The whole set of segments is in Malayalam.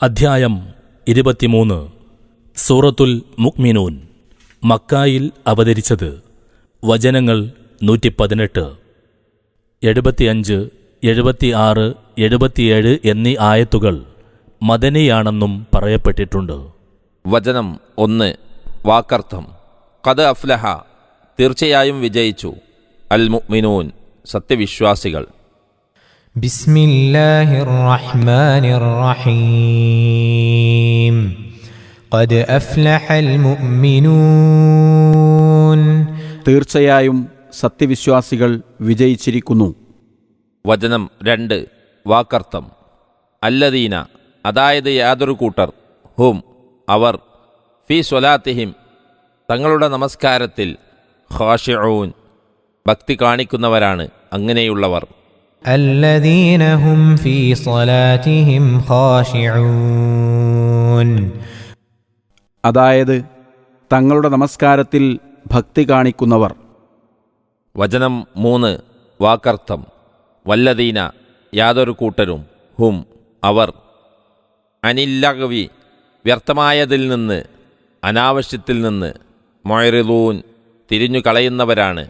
അധ്യായം 23 സൂറത്തുൽ മുഅ്മിനൂൻ. മക്കായിൽ അവതരിച്ചത്. വചനങ്ങൾ 118. 75, 76, 77 എന്നീ ആയത്തുകൾ മദനിയാണെന്നും പറയപ്പെട്ടിട്ടുണ്ട്. വചനം 1. വാക്കർത്ഥം. ഖദ് അഫ്ലഹ, തീർച്ചയായും വിജയിച്ചു, അൽ മുഅ്മിനൂൻ, സത്യവിശ്വാസികൾ. ബിസ്മില്ലാഹിർ റഹ്മാനിർ റഹീം. ഖദ് അഫ്ലഹൽ മുഅ്മിനൂൻ, തീർച്ചയായും സത്യവിശ്വാസികൾ വിജയിച്ചിരിക്കുന്നു. വചനം 2. വാക്കർത്ഥം. അല്ലദീന, അതായത് യാതൊരു കൂട്ടർ, ഹും, അവർ, ഫീ സ്വലാത്തിഹിം, തങ്ങളുടെ നമസ്കാരത്തിൽ, ഖാശിഊൻ, ഭക്തി കാണിക്കുന്നവരാണ്, അങ്ങനെയുള്ളവർ. അല്ലദീന ഹും ഫീ സ്വലാത്തിഹിം ഖാശിഊൻ, അതായത് തങ്ങളുടെ നമസ്കാരത്തിൽ ഭക്തി കാണിക്കുന്നവർ. വചനം 3. വാക്കർത്ഥം. വല്ലദീന, യാതൊരു കൂട്ടരും, ഹും, അവർ, അനില്ലഗ്വി, വ്യർത്ഥമായതിൽ നിന്ന്, അനാവശ്യത്തിൽ നിന്ന്, മുഅ്രിദൂൻ, തിരിഞ്ഞു കളയുന്നവരാണ്,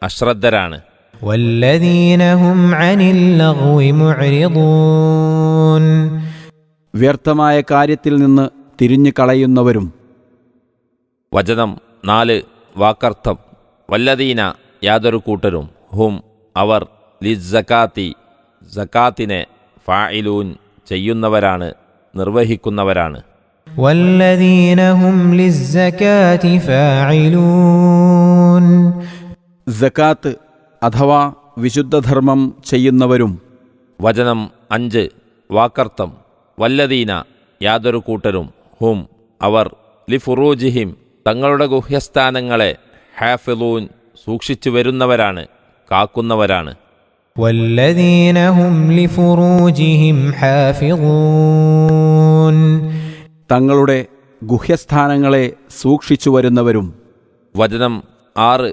അശ്രദ്ധരാണ്. വല്ലദീന ഹും അനിൽ ലഗ്വി മുഅ്രിദൂൻ, വ്യർത്ഥമായ കാര്യത്തിൽ നിന്ന് തിരിഞ്ഞു കളയുന്നവരും. വചനം 4. വാക്കർത്ഥം. വല്ലദീന, യാതൊരു കൂട്ടരും, ഹും, അവർ, ലിസ്സകാത്തി, സകാത്തിനെ, ഫാഇലൂൻ, ചെയ്യുന്നവരാണ്, നിർവഹിക്കുന്നവരാണ്. വല്ലദീന ഹും ലിസ്സകാത്തി ഫാഇലൂൻ, സകാത്ത് അഥവാ വിശുദ്ധധർമ്മം ചെയ്യുന്നവരും. വചനം 5. വാക്കർത്ഥം. വല്ലദീന, യാതൊരു കൂട്ടരും, ഹും, അവർ, ലിഫുറൂജിഹിം, തങ്ങളുടെ ഗുഹ്യസ്ഥാനങ്ങളെ, ഹാഫിളൂൻ, സൂക്ഷിച്ചു വരുന്നവരാണ്, കാക്കുന്നവരാണ്. വല്ലദീന ഹും ലിഫുറൂജിഹിം ഹാഫിളൂൻ, തങ്ങളുടെ ഗുഹ്യസ്ഥാനങ്ങളെ സൂക്ഷിച്ചു വരുന്നവരും. വചനം 6.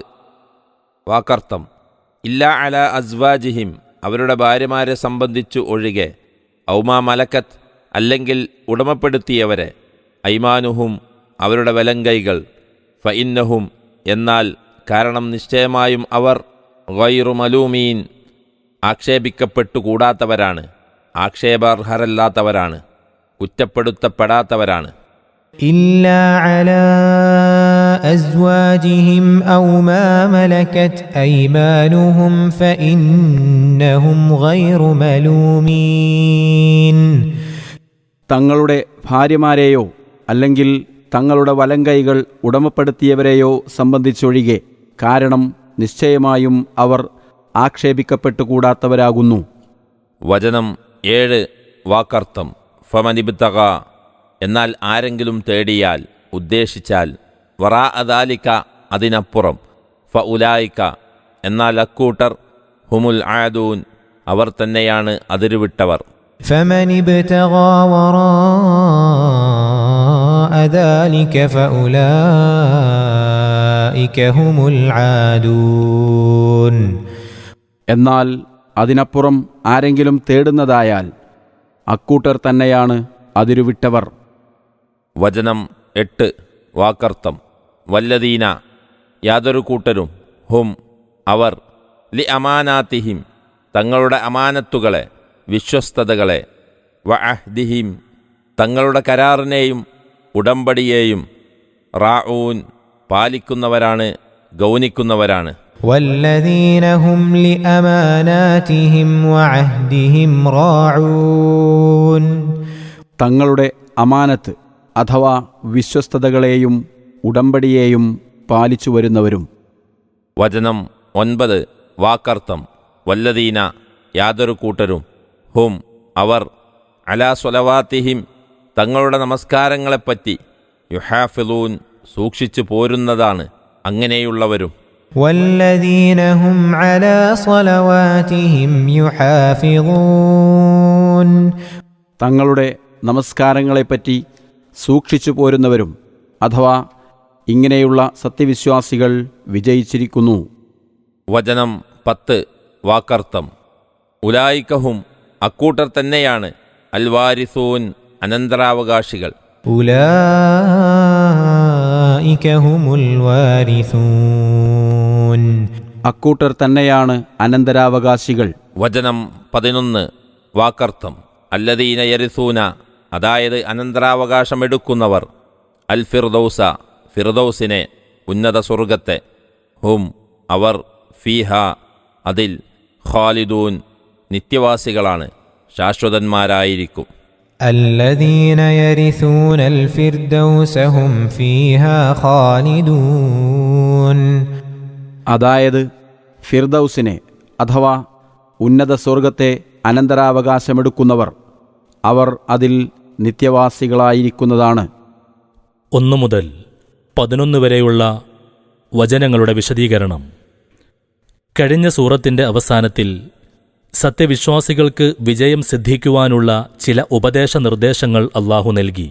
വാക്കർത്ഥം. ഇല്ലാ അല അസ്വാജിഹിം, അവരുടെ ഭാര്യമാരെ സംബന്ധിച്ചു ഒഴികെ, ഔമാ മലക്കത്ത്, അല്ലെങ്കിൽ ഉടമപ്പെടുത്തിയവരെ, ഐമാനുഹും, അവരുടെ വലങ്കൈകൾ, ഫഇന്നഹും, എന്നാൽ കാരണം നിശ്ചയമായും അവർ, ഗൈറു മലൂമീൻ, ആക്ഷേപിക്കപ്പെട്ടുകൂടാത്തവരാണ്, ആക്ഷേപാർഹരല്ലാത്തവരാണ്, കുറ്റപ്പെടുത്തപ്പെടാത്തവരാണ്. ഇല്ലാ അലാ അസ്വാജിഹിം ഔ മാ മലകത് ഐമാനുഹും ഫഇന്നഹും ഗൈറു മലൂമീൻ, തങ്ങളുടെ ഭാര്യമാരെയോ അല്ലെങ്കിൽ തങ്ങളുടെ വലങ്കൈകൾ ഉടമപ്പെടുത്തിയവരെയോ സംബന്ധിച്ചൊഴികെ, കാരണം നിശ്ചയമായും അവർ ആക്ഷേപിക്കപ്പെട്ടുകൂടാത്തവരാകുന്നു. വചനം 7. വാക്കർത്ഥം. ഫമനിബ്തഗ, എന്നാൽ ആരെങ്കിലും തേടിയാൽ, ഉദ്ദേശിച്ചാൽ, വറാ അദാലിക, അതിനപ്പുറം, ഫഉലായിക, എന്നാൽ അക്കൂട്ടർ, ഹുമുൽ ആദൂൻ, അവർ തന്നെയാണ് അതിരുവിട്ടവർ. ഫമൻ ഇബ്തഗാ വറാഅ ദാലിക ഫഉലായിക ഹുമുൽ ആദൂൻ, എന്നാൽ അതിനപ്പുറം ആരെങ്കിലും തേടുന്നതായാൽ അക്കൂട്ടർ തന്നെയാണ് അതിരുവിട്ടവർ. വചനം 8. വാക്കർത്ഥം. വല്ലദീന, യാതൊരു കൂട്ടരും, ഹും, അവർ, ലി അമാനാത്തിഹിം, തങ്ങളുടെ അമാനത്തുകളെ, വിശ്വസ്തതകളെ, വ അഹ്ദിഹിം, തങ്ങളുടെ കരാറിനെയും ഉടമ്പടിയെയും, റാഊൻ, പാലിക്കുന്നവരാണ്, ഗൗനിക്കുന്നവരാണ്. വല്ലദീന ഹും ലിഅമാനാതിഹിം വഅഹ്ദിഹിം റാഊൻ, തങ്ങളുടെ അമാനത്ത് അഥവാ വിശ്വസ്തതകളെയും ഉടമ്പടിയെയും പാലിച്ചു വരുന്നവരും. വചനം 9. വാക്കർത്ഥം. വല്ലദീന, യാതൊരു കൂട്ടരും, ഹും, അവർ, അലാ സ്വലവാത്തിഹിം, തങ്ങളുടെ നമസ്കാരങ്ങളെപ്പറ്റി, യുഹാഫിളൂൻ, സൂക്ഷിച്ചു പോരുന്നതാണ്, അങ്ങനെയുള്ളവരും. വല്ലദീന ഹും അലാ സ്വലവാതിഹിം യുഹാഫിളൂൻ, തങ്ങളുടെ നമസ്കാരങ്ങളെപ്പറ്റി സൂക്ഷിച്ചു പോരുന്നവരും, അഥവാ ഇങ്ങനെയുള്ള സത്യവിശ്വാസികൾ വിജയിച്ചിരിക്കുന്നു. വചനം 10. വാക്കർത്ഥം. ഉലായിക്കഹും, അക്കൂട്ടർ തന്നെയാണ്, അൽവാരിസൂൻ, അനന്തരാവകാശികൾ. أولئك هم الوارثون അക്കൂട്ടർ തന്നെയാണ് അനന്തരാവകാശികൾ. വചനം 11 വാക്കർത്ഥം. അല്ലദീന യരിസൂന, അതായത് അനന്തരാവകാശമെടുക്കുന്നവർ, അൽ ഫിർദൗസ, ഫിർദൗസിനെ, ഉന്നത സ്വർഗത്തെ, ഹും അവർ, ഫീഹ അതിൽ, ഖാലിദൂൻ നിത്യവാസികളാണ്, ശാശ്വതന്മാരായിരിക്കും. الذين يرثون الفردوس هم فيها خالدون അതായത് ഫിർദൗസിനെ അഥവാ ഉന്നത സ്വർഗത്തെ അനന്തരാവകാശമെടുക്കുന്നവർ, അവർ അതിൽ നിത്യവാസികളായിരിക്കുന്നതാണ്. 1 മുതൽ 11 വരെയുള്ള വചനങ്ങളുടെ വിശദീകരണം. കഴിഞ്ഞ സൂറത്തിൻ്റെ അവസാനത്തിൽ സത്യവിശ്വാസികൾക്ക് വിജയം സിദ്ധിക്കുവാനുള്ള ചില ഉപദേശ നിർദ്ദേശങ്ങൾ അല്ലാഹു നൽകി.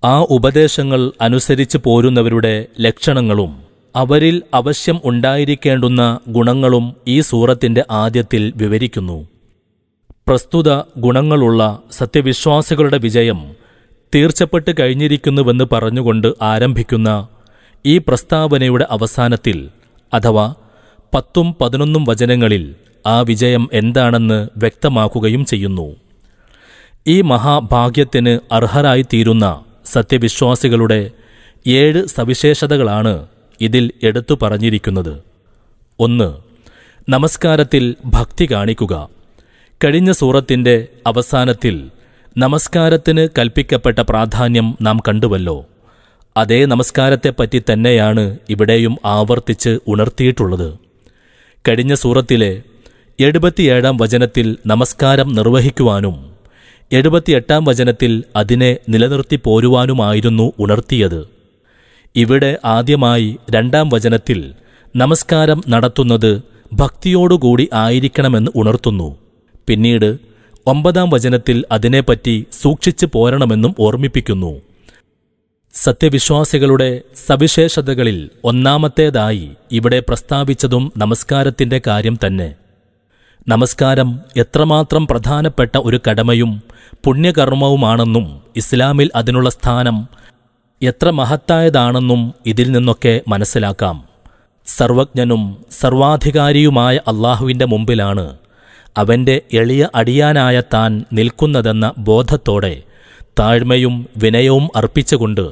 ആ ഉപദേശങ്ങൾ അനുസരിച്ച് പോരുന്നവരുടെ ലക്ഷണങ്ങളും അവരിൽ അവശ്യം ഉണ്ടായിരിക്കേണ്ടുന്ന ഗുണങ്ങളും ഈ സൂറത്തിൻ്റെ ആദ്യത്തിൽ വിവരിക്കുന്നു. പ്രസ്തുത ഗുണങ്ങളുള്ള സത്യവിശ്വാസികളുടെ വിജയം തീർച്ചപ്പെട്ട് കഴിഞ്ഞിരിക്കുന്നുവെന്ന് പറഞ്ഞുകൊണ്ട് ആരംഭിക്കുന്ന ഈ പ്രസ്താവനയുടെ അവസാനത്തിൽ, അഥവാ 10ഉം 11ഉം വചനങ്ങളിൽ ആ വിജയം എന്താണെന്ന് വ്യക്തമാക്കുകയും ചെയ്യുന്നു. ഈ മഹാഭാഗ്യത്തിന് അർഹരായിത്തീരുന്ന സത്യവിശ്വാസികളുടെ 7 സവിശേഷതകളാണ് ഇതിൽ എടുത്തു പറഞ്ഞിരിക്കുന്നത്. 1. നമസ്കാരത്തിൽ ഭക്തി കാണിക്കുക. കഴിഞ്ഞ സൂറത്തിൻ്റെ അവസാനത്തിൽ നമസ്കാരത്തിന് കൽപ്പിക്കപ്പെട്ട പ്രാധാന്യം നാം കണ്ടുവല്ലോ. അതേ നമസ്കാരത്തെപ്പറ്റി തന്നെയാണ് ഇവിടെയും ആവർത്തിച്ച് ഉണർത്തിയിട്ടുള്ളത്. കഴിഞ്ഞ സൂറത്തിലെ 77-ാം വചനത്തിൽ നമസ്കാരം നിർവഹിക്കുവാനും 78-ാം വചനത്തിൽ അതിനെ നിലനിർത്തി പോരുവാനുമായിരുന്നു ഉണർത്തിയത്. ഇവിടെ ആദ്യമായി 2-ാം വചനത്തിൽ നമസ്കാരം നടത്തുന്നത് ഭക്തിയോടുകൂടി ആയിരിക്കണമെന്ന് ഉണർത്തുന്നു. പിന്നീട് 9-ാം വചനത്തിൽ അതിനെപ്പറ്റി സൂക്ഷിച്ചു പോരണമെന്നും ഓർമ്മിപ്പിക്കുന്നു. സത്യവിശ്വാസികളുടെ സവിശേഷതകളിൽ ഒന്നാമത്തേതായി ഇവിടെ പ്രസ്താവിച്ചതും നമസ്കാരത്തിൻ്റെ കാര്യം തന്നെ. നമസ്കാരം എത്രമാത്രം പ്രധാനപ്പെട്ട ഒരു കടമയും പുണ്യകർമ്മവുമാണെന്നും ഇസ്ലാമിൽ അതിനുള്ള സ്ഥാനം എത്ര മഹത്തായതാണെന്നും ഇതിൽ നിന്നൊക്കെ മനസ്സിലാക്കാം. സർവജ്ഞനും സർവാധികാരിയുമായ അല്ലാഹുവിൻ്റെ മുമ്പിലാണ് അവൻ്റെ എളിയ അടിയാനായ താൻ നിൽക്കുന്നതെന്ന ബോധത്തോടെ താഴ്മയും വിനയവും അർപ്പിച്ചുകൊണ്ട്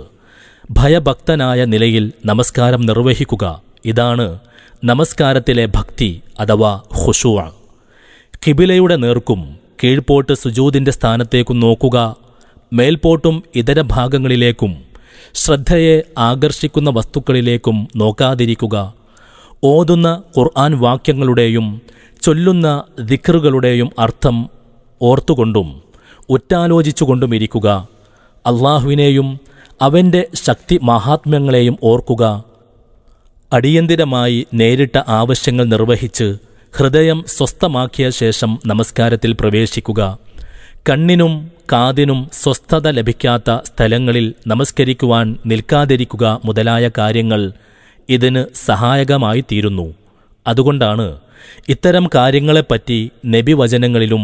ഭയഭക്തനായ നിലയിൽ നമസ്കാരം നിർവഹിക്കുക. ഇതാണ് നമസ്കാരത്തിലെ ഭക്തി അഥവാ ഖുശൂഅ. ഖിബിലയുടെ നേർക്കും കീഴ്പോട്ട് സുജൂദിൻ്റെ സ്ഥാനത്തേക്കും നോക്കുക. മേൽപോട്ടും ഇതര ഭാഗങ്ങളിലേക്കും ശ്രദ്ധയെ ആകർഷിക്കുന്ന വസ്തുക്കളിലേക്കും നോക്കാതിരിക്കുക. ഓതുന്ന ഖുർആൻ വാക്യങ്ങളുടെയും ചൊല്ലുന്ന ദിക്റുകളുടെയും അർത്ഥം ഓർത്തുകൊണ്ടും ഉറ്റാലോചിച്ചുകൊണ്ടുമിരിക്കുക. അള്ളാഹുവിനെയും അവൻ്റെ ശക്തി മഹാത്മ്യങ്ങളെയും ഓർക്കുക. അടിയന്തിരമായി നേരിട്ട ആവശ്യങ്ങൾ നിർവഹിച്ച് ഹൃദയം സ്വസ്ഥമാക്കിയ ശേഷം നമസ്കാരത്തിൽ പ്രവേശിക്കുക. കണ്ണിനും കാതിനും സ്വസ്ഥത ലഭിക്കാത്ത സ്ഥലങ്ങളിൽ നമസ്കരിക്കുവാൻ നിൽക്കാതിരിക്കുക മുതലായ കാര്യങ്ങൾ ഇതിന് സഹായകമായി തീരുന്നു. അതുകൊണ്ടാണ് ഇത്തരം കാര്യങ്ങളെപ്പറ്റി നബിവചനങ്ങളിലും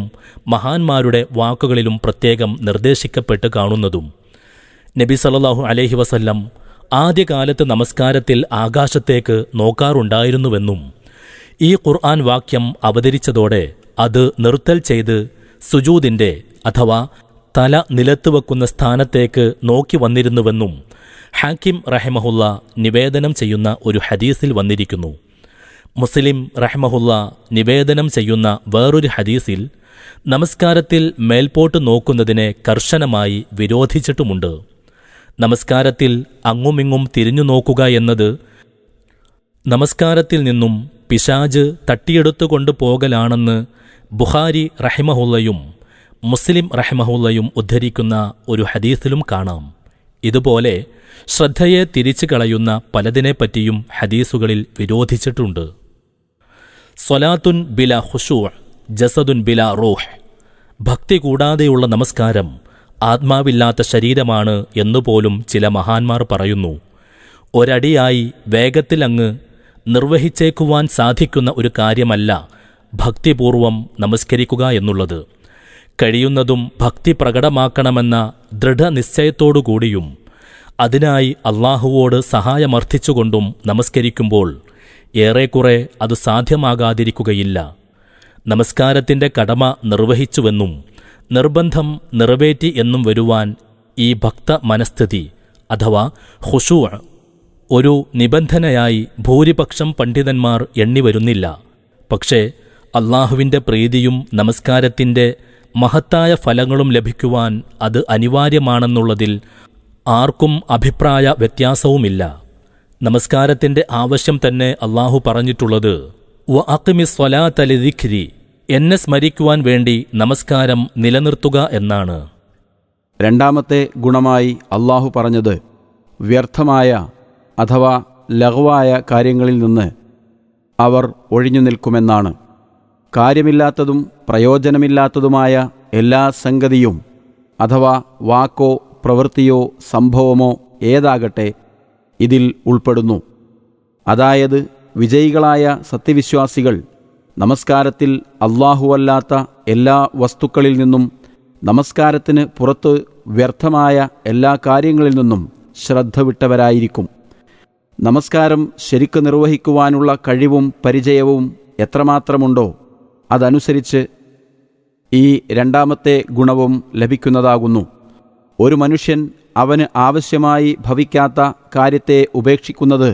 മഹാന്മാരുടെ വാക്കുകളിലും പ്രത്യേകം നിർദ്ദേശിക്കപ്പെട്ട് കാണുന്നതും. നബി സല്ലല്ലാഹു അലൈഹി വസല്ലം ആദ്യകാലത്ത് നമസ്കാരത്തിൽ ആകാശത്തേക്ക് നോക്കാറുണ്ടായിരുന്നുവെന്നും ഈ ഖുർആൻ വാക്യം അവതരിച്ചതോടെ അത് നിർത്തൽ ചെയ്ത് സുജൂദിൻ്റെ അഥവാ തല നിലത്ത് വെക്കുന്ന സ്ഥാനത്തേക്ക് നോക്കി വന്നിരുന്നുവെന്നും ഹാക്കിം റഹിമഹുല്ല നിവേദനം ചെയ്യുന്ന ഒരു ഹദീസിൽ വന്നിരിക്കുന്നു. മുസ്ലിം റഹിമഹുല്ല നിവേദനം ചെയ്യുന്ന വേറൊരു ഹദീസിൽ നമസ്കാരത്തിൽ മേൽപോട്ട് നോക്കുന്നതിനെ കർശനമായി വിരോധിച്ചിട്ടുമുണ്ട്. നമസ്കാരത്തിൽ അങ്ങുമിങ്ങും തിരിഞ്ഞു നോക്കുക എന്നത് നമസ്കാരത്തിൽ നിന്നും പിശാജ് തട്ടിയെടുത്തുകൊണ്ട് പോകലാണെന്ന് ബുഖാരി റഹിമഹുല്ലയും മുസ്ലിം റഹിമഹുല്ലയും ഉദ്ധരിക്കുന്ന ഒരു ഹദീസിലും കാണാം. ഇതുപോലെ ശ്രദ്ധയെ തിരിച്ചു കളയുന്ന പലതിനെപ്പറ്റിയും ഹദീസുകളിൽ വിരോധിച്ചിട്ടുണ്ട്. സ്വലാത്തുൻ ബില ഖുശൂഅ് ജസദുൻ ബില റൂഹ്. ഭക്തി കൂടാതെയുള്ള നമസ്കാരം ആത്മാവില്ലാത്ത ശരീരമാണ് എന്നുപോലും ചില മഹാന്മാർ പറയുന്നു. ഒരടിയായി വേഗത്തിൽ അങ്ങ് നിർവഹിച്ചേക്കുവാൻ സാധിക്കുന്ന ഒരു കാര്യമല്ല ഭക്തിപൂർവം നമസ്കരിക്കുക എന്നുള്ളത്. കഴിയുന്നതും ഭക്തി പ്രകടമാക്കണമെന്ന ദൃഢനിശ്ചയത്തോടുകൂടിയും അതിനായി അള്ളാഹുവോട് സഹായമർത്ഥിച്ചുകൊണ്ടും നമസ്കരിക്കുമ്പോൾ ഏറെക്കുറെ അത് സാധ്യമാകാതിരിക്കുകയില്ല. നമസ്കാരത്തിൻ്റെ കടമ നിർവഹിച്ചുവെന്നും നിർബന്ധം നിറവേറ്റി എന്നും വരുവാൻ ഈ ഭക്ത മനസ്ഥിതി അഥവാ ഖുശൂ ഒരു നിബന്ധനയായി ഭൂരിപക്ഷം പണ്ഡിതന്മാർ എണ്ണിവരുന്നില്ല. പക്ഷേ അള്ളാഹുവിൻ്റെ പ്രീതിയും നമസ്കാരത്തിൻ്റെ മഹത്തായ ഫലങ്ങളും ലഭിക്കുവാൻ അത് അനിവാര്യമാണെന്നുള്ളതിൽ ആർക്കും അഭിപ്രായ വ്യത്യാസവുമില്ല. നമസ്കാരത്തിൻ്റെ ആവശ്യം തന്നെ അള്ളാഹു പറഞ്ഞിട്ടുള്ളത് വഅഖിമിസ് സ്വലാത ലിദിക്രി, എന്നെ സ്മരിക്കുവാൻ വേണ്ടി നമസ്കാരം നിലനിർത്തുക എന്നാണ്. രണ്ടാമത്തെ ഗുണമായി അള്ളാഹു പറഞ്ഞത് വ്യർത്ഥമായ അഥവാ ലഘുവായ കാര്യങ്ങളിൽ നിന്ന് അവർ ഒഴിഞ്ഞു നിൽക്കുമെന്നാണ്. കാര്യമില്ലാത്തതും പ്രയോജനമില്ലാത്തതുമായ എല്ലാ സംഗതിയും അഥവാ വാക്കോ പ്രവൃത്തിയോ സംഭവമോ ഏതാകട്ടെ ഇതിൽ ഉൾപ്പെടുന്നു. അതായത് വിജയികളായ സത്യവിശ്വാസികൾ നമസ്കാരത്തിൽ അല്ലാഹുവല്ലാത്ത എല്ലാ വസ്തുക്കളിൽ നിന്നും നമസ്കാരത്തിന് പുറത്ത് വ്യർത്ഥമായ എല്ലാ കാര്യങ്ങളിൽ നിന്നും ശ്രദ്ധ വിട്ടവരായിരിക്കും. നമസ്കാരം ശരിക്കു നിർവഹിക്കുവാനുള്ള കഴിവും പരിചയവും എത്രമാത്രമുണ്ടോ അതനുസരിച്ച് ഈ രണ്ടാമത്തെ ഗുണവും ലഭിക്കുന്നതാകുന്നു. ഒരു മനുഷ്യൻ അവന് ആവശ്യമായി ഭവിക്കാത്ത കാര്യത്തെ ഉപേക്ഷിക്കുന്നത്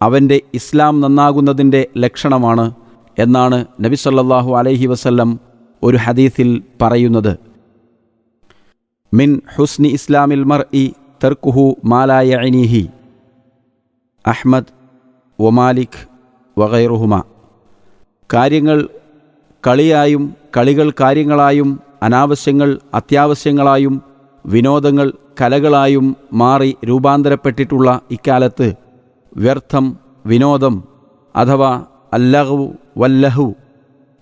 അവൻ്റെ ഇസ്ലാം നന്നാകുന്നതിൻ്റെ ലക്ഷണമാണ് എന്നാണ് നബി സല്ലല്ലാഹു അലൈഹി വസല്ലം ഒരു ഹദീസിൽ പറയുന്നത്. മിൻ ഹുസ്നി ഇസ്ലാമിൽ മർഇ തർക്കുഹു മാ ലാ യഅ്നിഹി. അഹ്മദ് വമാലിക് വഗൈറുഹുമ. കാര്യങ്ങൾ കളിയായും കളികൾ കാര്യങ്ങളായും അനാവശ്യങ്ങൾ അത്യാവശ്യങ്ങളായും വിനോദങ്ങൾ കലകളായും മാറി രൂപാന്തരപ്പെട്ടിട്ടുള്ള ഇക്കാലത്ത് വ്യർത്ഥം, വിനോദം അഥവാ അല്ലഹു വല്ലഹു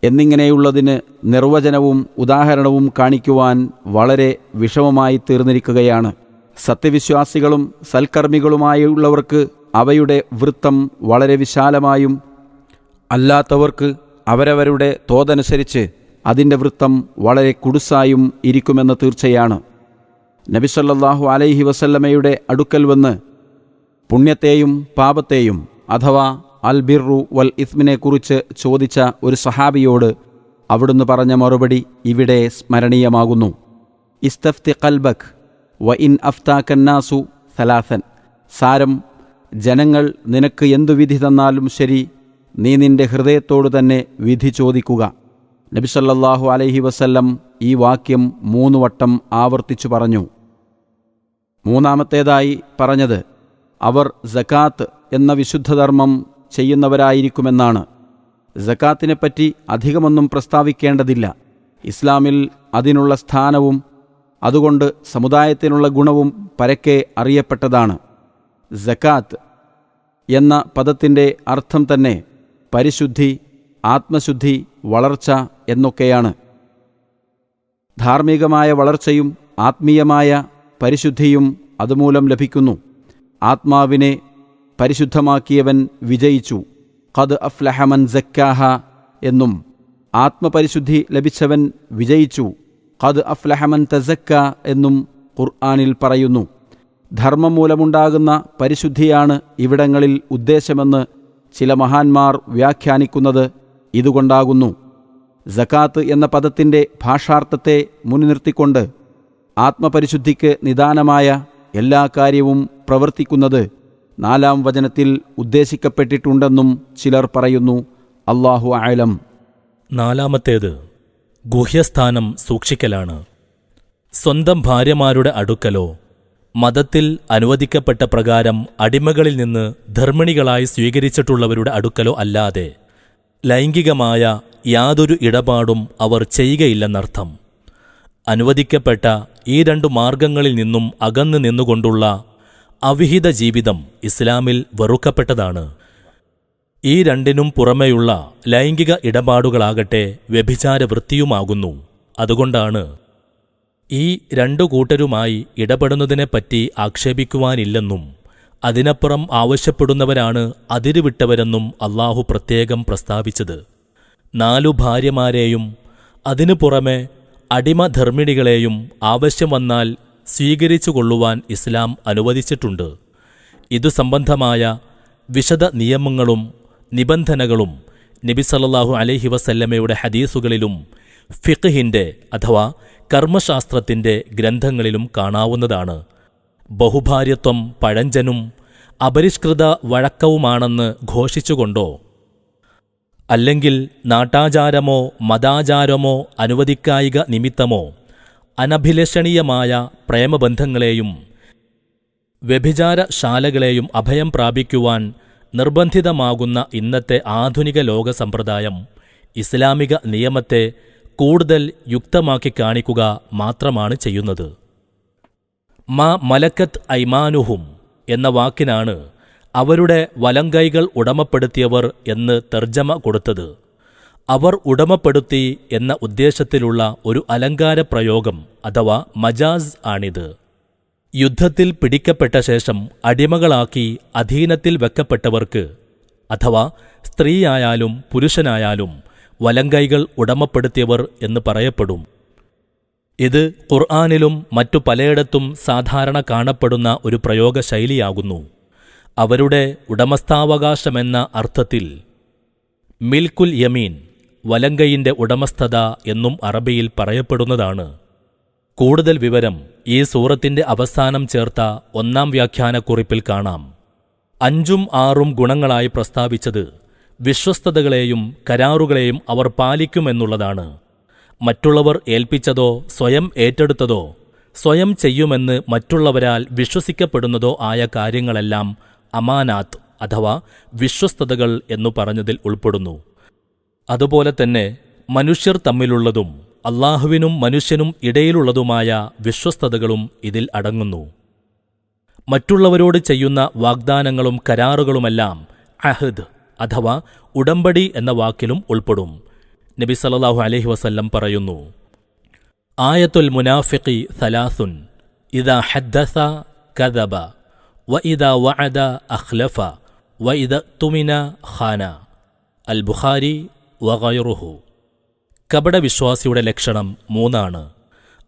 എന്നിങ്ങനെയുള്ളതിന് നിർവചനവും ഉദാഹരണവും കാണിക്കുവാൻ വളരെ വിഷമമായി തീർന്നിരിക്കുകയാണ്. സത്യവിശ്വാസികളും സൽക്കർമ്മികളുമായുള്ളവർക്ക് അവയുടെ വൃത്തം വളരെ വിശാലമായും അല്ലാത്തവർക്ക് അവരവരുടെ തോതനുസരിച്ച് അതിൻ്റെ വൃത്തം വളരെ കുടുസായും ഇരിക്കുമെന്ന് തീർച്ചയാണ്. നബി സല്ലല്ലാഹു അലൈഹി വസല്ലമയുടെ അടുക്കൽ വന്ന് പുണ്യത്തെയും പാപത്തെയും അഥവാ അൽ ബിർറു വൽ ഇസ്മിനെക്കുറിച്ച് ചോദിച്ച ഒരു സഹാബിയോട് അവിടുന്ന് പറഞ്ഞ മറുപടി ഇവിടെ സ്മരണീയമാകുന്നു. ഇസ്തഫ്തി ഖൽബക് വ ഇൻ അഫ്താക്കന്നാസു സലാസൻ. സാരം, ജനങ്ങൾ നിനക്ക് എന്തു വിധി തന്നാലും ശരി, നീ നിന്റെ ഹൃദയത്തോടു തന്നെ വിധി ചോദിക്കുക. നബി സല്ലല്ലാഹു അലൈഹി വസല്ലം ഈ വാക്യം 3 വട്ടം ആവർത്തിച്ചു പറഞ്ഞു. മൂന്നാമത്തേതായി പറഞ്ഞത് അവർ സകാത്ത് എന്ന വിശുദ്ധധർമ്മം ചെയ്യുന്നവരായിരിക്കുമെന്നാണ്. സകാത്തിനെപ്പറ്റി അധികമൊന്നും പ്രസ്താവിക്കേണ്ടതില്ല. ഇസ്ലാമിൽ അതിനുള്ള സ്ഥാനവും അതുകൊണ്ട് സമുദായത്തിനുള്ള ഗുണവും പരക്കെ അറിയപ്പെട്ടതാണ്. സകാത്ത് എന്ന പദത്തിൻ്റെ അർത്ഥം തന്നെ പരിശുദ്ധി, ആത്മശുദ്ധി, വളർച്ച എന്നൊക്കെയാണ്. ധാർമ്മികമായ വളർച്ചയും ആത്മീയമായ പരിശുദ്ധിയും അതുമൂലം ലഭിക്കുന്നു. ആത്മാവിനെ പരിശുദ്ധമാക്കിയവൻ വിജയിച്ചു, ഖദ് അഫ്ലഹ മൻ സക്കാഹ എന്നും ആത്മപരിശുദ്ധി ലഭിച്ചവൻ വിജയിച്ചു, ഖദ് അഫ്ലഹ മൻ തസക്ക എന്നും ഖുർആനിൽ പറയുന്നു. ധർമ്മം മൂലമുണ്ടാകുന്ന പരിശുദ്ധിയാണ് ഇവിടങ്ങളിൽ ഉദ്ദേശമെന്ന് ചില മഹാന്മാർ വ്യാഖ്യാനിക്കുന്നത് ഇതുകൊണ്ടാകുന്നു. സകാത്ത് എന്ന പദത്തിൻ്റെ ഭാഷാർത്ഥത്തെ മുൻനിർത്തിക്കൊണ്ട് ആത്മപരിശുദ്ധിക്ക് നിദാനമായ എല്ലാ കാര്യവും പ്രവർത്തിക്കുന്നത് 4-ാം വചനത്തിൽ ഉദ്ദേശിക്കപ്പെട്ടിട്ടുണ്ടെന്നും ചിലർ പറയുന്നു. അല്ലാഹു അഅലം. 4-ാമത്തേത് ഗുഹ്യസ്ഥാനം സൂക്ഷിക്കലാണ്. സ്വന്തം ഭാര്യമാരുടെ അടുക്കലോ മതത്തിൽ അനുവദിക്കപ്പെട്ട പ്രകാരം അടിമകളിൽ നിന്ന് ധർമ്മിണികളായി സ്വീകരിച്ചിട്ടുള്ളവരുടെ അടുക്കലോ അല്ലാതെ ലൈംഗികമായ യാതൊരു ഇടപാടും അവർ ചെയ്യുകയില്ലെന്നർത്ഥം. അനുവദിക്കപ്പെട്ട ഈ 2 മാർഗങ്ങളിൽ നിന്നും അകന്നു നിന്നുകൊണ്ടുള്ള അവിഹിത ജീവിതം ഇസ്ലാമിൽ വെറുക്കപ്പെട്ടതാണ്. ഈ 2നും പുറമെയുള്ള ലൈംഗിക ഇടപാടുകളാകട്ടെ വ്യഭിചാരവൃത്തിയുമാകുന്നു. അതുകൊണ്ടാണ് ഈ 2 കൂട്ടരുമായി ഇടപെടുന്നതിനെപ്പറ്റി ആക്ഷേപിക്കുവാനില്ലെന്നും അതിനപ്പുറം ആവശ്യപ്പെടുന്നവരാണ് അതിരുവിട്ടവരെന്നും അള്ളാഹു പ്രത്യേകം പ്രസ്താവിച്ചത്. 4 ഭാര്യമാരെയും അതിനു പുറമെ അടിമധർമ്മിണികളെയും ആവശ്യം വന്നാൽ സ്വീകരിച്ചുകൊള്ളുവാൻ ഇസ്ലാം അനുവദിച്ചിട്ടുണ്ട്. ഇതു സംബന്ധമായ വിശദ നിയമങ്ങളും നിബന്ധനകളും നബി സല്ലല്ലാഹു അലൈഹി വസല്ലമയുടെ ഹദീസുകളിലും ഫിഖ്ഹിന്റെ അഥവാ കർമ്മശാസ്ത്രത്തിന്റെ ഗ്രന്ഥങ്ങളിലും കാണാവുന്നതാണ്. ബഹുഭാര്യത്വം പഴഞ്ചനും അപരിഷ്കൃത വഴക്കവുമാണെന്ന് ഘോഷിച്ചുകൊണ്ടോ അല്ലെങ്കിൽ നാട്ടാചാരമോ മതാചാരമോ അനുവദിക്കായിക നിമിത്തമോ അനഭിലഷണീയമായ പ്രേമബന്ധങ്ങളെയും വ്യഭിചാരശാലകളെയും അഭയം പ്രാപിക്കുവാൻ നിർബന്ധിതമാകുന്ന ഇന്നത്തെ ആധുനിക ലോക സമ്പ്രദായം ഇസ്ലാമിക നിയമത്തെ കൂടുതൽ യുക്തമാക്കി കാണിക്കുക മാത്രമാണ് ചെയ്യുന്നത്. മാ മലക്കത്ത് ഐമാനുഹും എന്ന വാക്കിനാണ് അവരുടെ വലങ്കൈകൾ ഉടമപ്പെടുത്തിയവർ എന്ന് തർജ്ജമ കൊടുത്തത്. അവർ ഉടമപ്പെടുത്തി എന്ന ഉദ്ദേശത്തിലുള്ള ഒരു അലങ്കാര പ്രയോഗം അഥവാ മജാസ് ആണിത്. യുദ്ധത്തിൽ പിടിക്കപ്പെട്ട ശേഷം അടിമകളാക്കി അധീനത്തിൽ വെക്കപ്പെട്ടവർക്ക് അഥവാ സ്ത്രീയായാലും പുരുഷനായാലും വലങ്കൈകൾ ഉടമപ്പെടുത്തിയവർ എന്ന് പറയപ്പെടും. ഇത് ഖുർആനിലും മറ്റു പലയിടത്തും സാധാരണ കാണപ്പെടുന്ന ഒരു പ്രയോഗശൈലിയാകുന്നു. അവരുടെ ഉടമസ്ഥാവകാശമെന്ന അർത്ഥത്തിൽ മിൽക്കുൽ യമീൻ വലങ്കൈയിന്റെ ഉടമസ്ഥത എന്നും അറബിയിൽ പറയപ്പെടുന്നതാണ്. കൂടുതൽ വിവരം ഈ സൂറത്തിന്റെ അവസാനം ചേർത്ത 1-ാം വ്യാഖ്യാനക്കുറിപ്പിൽ കാണാം. 5ഉം 6ഉം ഗുണങ്ങളായി പ്രസ്താവിച്ചത് വിശ്വസ്തതകളെയും കരാറുകളെയും അവർ പാലിക്കുമെന്നുള്ളതാണ്. മറ്റുള്ളവർ ഏൽപ്പിച്ചതോ സ്വയം ഏറ്റെടുത്തതോ സ്വയം ചെയ്യുമെന്ന് മറ്റുള്ളവരാൽ വിശ്വസിക്കപ്പെടുന്നതോ ആയ കാര്യങ്ങളെല്ലാം അമാനാത്ത് അഥവാ വിശ്വസ്തതകൾ എന്നു പറഞ്ഞതിൽ ഉൾപ്പെടുന്നു. അതുപോലെ തന്നെ മനുഷ്യർ തമ്മിലുള്ളതും അള്ളാഹുവിനും മനുഷ്യനും ഇടയിലുള്ളതുമായ വിശ്വസ്തതകളും ഇതിൽ അടങ്ങുന്നു. മറ്റുള്ളവരോട് ചെയ്യുന്ന വാഗ്ദാനങ്ങളും കരാറുകളുമെല്ലാം അഹദ് അഥവാ ഉടമ്പടി എന്ന വാക്കിലും ഉൾപ്പെടും. നബി സല്ലല്ലാഹു അലൈഹി വസല്ലം പറയുന്നു, ആയത്തുൽ മുനാഫിഖി സലാസുൻ ഇദാ ഹദ്ദസ കദബ വ ഇദാ വഅദ അഖ്ലഫ വ ഇദാ തുമിന ഖാന. അൽ ബുഖാരി വഗൈറുഹു. കപടവിശ്വാസിയുടെ ലക്ഷണം 3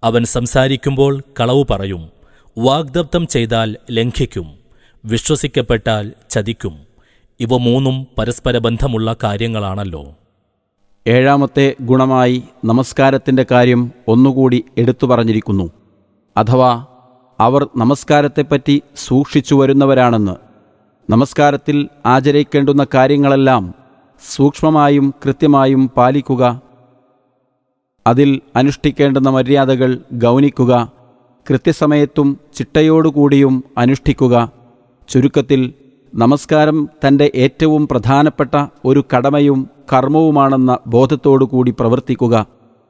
അവൻ സംസാരിക്കുമ്പോൾ കളവു പറയും, വാഗ്ദത്തം ചെയ്താൽ ലംഘിക്കും, വിശ്വസിക്കപ്പെട്ടാൽ ചതിക്കും. ഇവ 3 പരസ്പര ബന്ധമുള്ള കാര്യങ്ങളാണല്ലോ. 7ാമത്തെ ഗുണമായി നമസ്കാരത്തിൻ്റെ കാര്യം ഒന്നുകൂടി എടുത്തു പറഞ്ഞിരിക്കുന്നു. അഥവാ അവർ നമസ്കാരത്തെപ്പറ്റി സൂക്ഷിച്ചു വരുന്നവരാണെന്ന്. നമസ്കാരത്തിൽ ആചരിക്കേണ്ടുന്ന കാര്യങ്ങളെല്ലാം സൂക്ഷ്മമായും കൃത്യമായും പാലിക്കുക, അതിൽ അനുഷ്ഠിക്കേണ്ടുന്ന മര്യാദകൾ ഗൗനിക്കുക, കൃത്യസമയത്തും ചിട്ടയോടുകൂടിയും അനുഷ്ഠിക്കുക. ചുരുക്കത്തിൽ നമസ്കാരം തൻ്റെ ഏറ്റവും പ്രധാനപ്പെട്ട ഒരു കടമയും കർമ്മവുമാണെന്ന ബോധത്തോടുകൂടി പ്രവർത്തിക്കുക.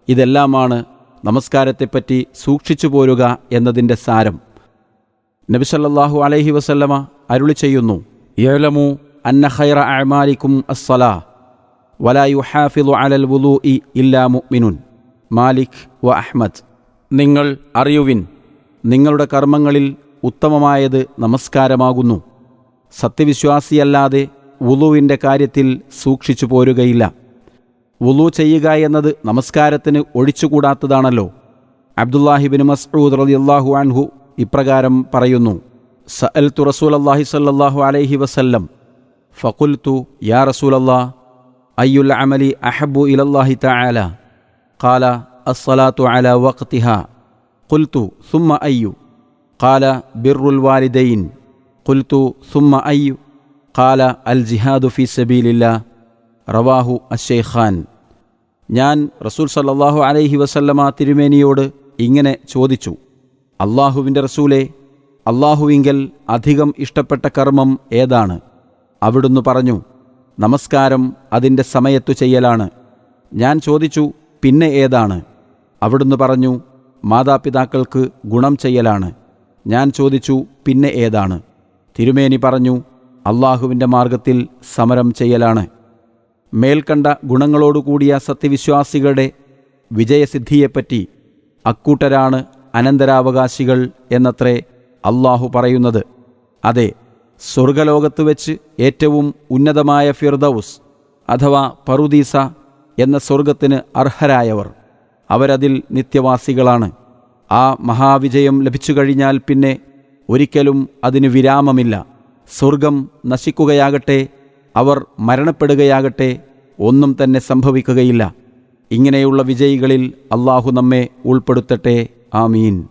ഇതെല്ലാമാണ് നമസ്കാരത്തെപ്പറ്റി സൂക്ഷിച്ചു പോരുക എന്നതിൻ്റെ സാരം. നബി സല്ലല്ലാഹു അലൈഹി വസല്ലമ അരുളി ചെയ്യുന്നു, യഅലമു അന്ന ഖൈറ അഅമാലിക്കും അസ്സലാ വലാ യുഹാഫിളു അലൽ വുളൂഇ ഇല്ലാ മുഅ്മിനുൻ. മാലിക് വ അഹ്മദ്. നിങ്ങൾ അറിയുവിൻ, നിങ്ങളുടെ കർമ്മങ്ങളിൽ ഉത്തമമായത് നമസ്കാരമാകുന്നു. സത്യവിശ്വാസിയല്ലാതെ വുളൂവിൻ്റെ കാര്യത്തിൽ സൂക്ഷിച്ചു പോരുകയില്ല. വുളൂ ചെയ്യുക എന്നത് നമസ്കാരത്തിന് ഒഴിച്ചുകൂടാത്തതാണല്ലോ. അബ്ദുല്ലാഹിബ്നു മസ്ഊദ് റളിയല്ലാഹു അൻഹു ഇപ്രകാരം പറയുന്നു, സഅൽതു റസൂലല്ലാഹി സ്വല്ലല്ലാഹു അലൈഹി വസല്ലം ഫഖുൽതു യാ റസൂലല്ലാഹ് അയ്യുൽ അമലി അഹബ്ബു ഇലല്ലാഹി തആല ഖാല അസ്സലാത്തു അലാ വഖ്തിഹാ ഖുൽതു സുമ്മ അയ്യു ഖാല ബിർറുൽ വാലിദൈൻ ഖുൽതു സുമ്മ അയ്യു ഖാല അൽ ജിഹാദു ഫീ സബീലില്ലാഹ് റവാഹു അശ്ശൈഖാൻ. ഞാൻ റസൂൽ സല്ലല്ലാഹു അലൈഹി വസല്ലമ തിരുമേനിയോട് ഇങ്ങനെ ചോദിച്ചു, അള്ളാഹുവിൻ്റെ റസൂലേ, അള്ളാഹുവിങ്കൽ അധികം ഇഷ്ടപ്പെട്ട കർമ്മം ഏതാണ്? അവിടുന്ന് പറഞ്ഞു, നമസ്കാരം അതിൻ്റെ സമയത്തു ചെയ്യലാണ്. ഞാൻ ചോദിച്ചു, പിന്നെ ഏതാണ്? അവിടുന്ന് പറഞ്ഞു, മാതാപിതാക്കൾക്ക് ഗുണം ചെയ്യലാണ്. ഞാൻ ചോദിച്ചു, പിന്നെ ഏതാണ്? തിരുമേനി പറഞ്ഞു, അള്ളാഹുവിൻ്റെ മാർഗത്തിൽ സമരം ചെയ്യലാണ്. മേൽക്കണ്ട ഗുണങ്ങളോടുകൂടിയ സത്യവിശ്വാസികളുടെ വിജയസിദ്ധിയെപ്പറ്റി അക്കൂട്ടരാണ് അനന്തരാവകാശികൾ എന്നത്രേ അള്ളാഹു പറയുന്നത്. അതെ, സ്വർഗലോകത്ത് വെച്ച് ഏറ്റവും ഉന്നതമായ ഫിർദൗസ് അഥവാ പറുദീസ എന്ന സ്വർഗത്തിന് അർഹരായവർ, അവരതിൽ നിത്യവാസികളാണ്. ആ മഹാവിജയം ലഭിച്ചു കഴിഞ്ഞാൽ പിന്നെ ഒരിക്കലും അതിന് വിരാമമില്ല. സ്വർഗം നശിക്കുകയാകട്ടെ, അവർ മരണപ്പെടുകയാകട്ടെ, ഒന്നും തന്നെ സംഭവിക്കുകയില്ല. ഇങ്ങനെയുള്ള വിജയികളിൽ അള്ളാഹു നമ്മെ ഉൾപ്പെടുത്തട്ടെ. ആമീൻ.